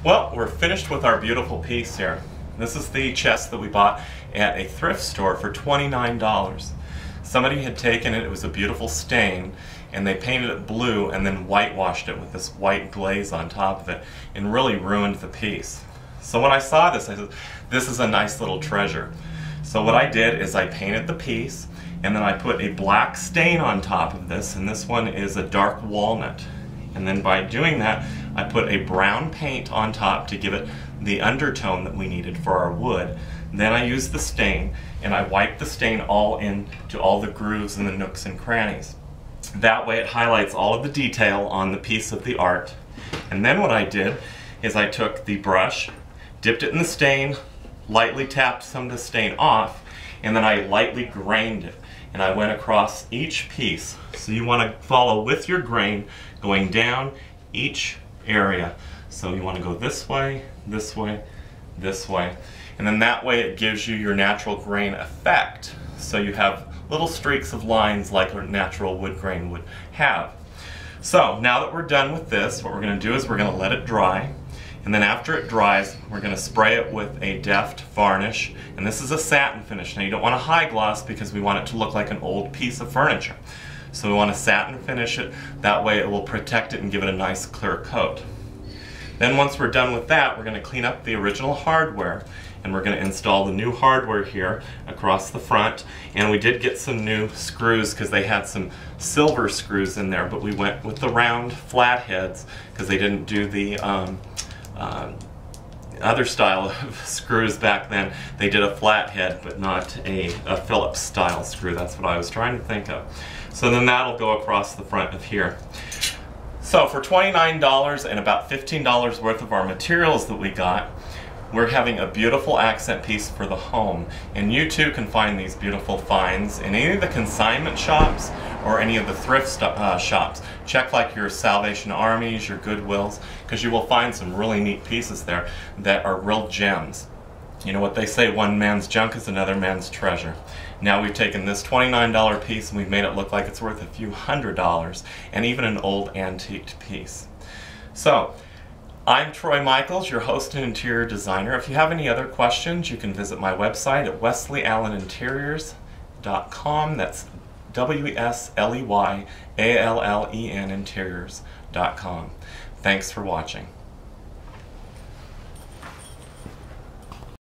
Well, we're finished with our beautiful piece here. This is the chest that we bought at a thrift store for $29. Somebody had taken it, it was a beautiful stain, and they painted it blue and then whitewashed it with this white glaze on top of it and really ruined the piece. So when I saw this, I said, this is a nice little treasure. So what I did is I painted the piece and then I put a black stain on top of this, and this one is a dark walnut. And then by doing that, I put a brown paint on top to give it the undertone that we needed for our wood. Then I used the stain, and I wiped the stain all into all the grooves and the nooks and crannies. That way it highlights all of the detail on the piece of the art. And then what I did is I took the brush, dipped it in the stain, lightly tapped some of the stain off, and then I lightly grained it. And I went across each piece. So you want to follow with your grain, going down each area. So you want to go this way, this way, this way. And then that way it gives you your natural grain effect. So you have little streaks of lines like a natural wood grain would have. So now that we're done with this, what we're going to do is we're going to let it dry. And then after it dries, we're going to spray it with a deft varnish. And this is a satin finish. Now you don't want a high gloss because we want it to look like an old piece of furniture. So we want to satin finish it. That way it will protect it and give it a nice clear coat. Then once we're done with that, we're going to clean up the original hardware. And we're going to install the new hardware here across the front. And we did get some new screws because they had some silver screws in there, but we went with the round flat heads because they didn't do the other style of screws back then. They did a flat head, but not a Phillips style screw. That's what I was trying to think of. So then that'll go across the front of here. So for $29 and about $15 worth of our materials that we got, we're having a beautiful accent piece for the home. And you too can find these beautiful finds in any of the consignment shops or any of the thrift shops. Check like your Salvation Armies, your Goodwills, because you will find some really neat pieces there that are real gems. You know what they say, one man's junk is another man's treasure. Now we've taken this $29 piece and we've made it look like it's worth a few $100s, and even an old antiqued piece. So, I'm Troy Michaels, your host and interior designer. If you have any other questions, you can visit my website at wesleyalleninteriors.com. That's WesleyAllen interiors.com. Thanks for watching.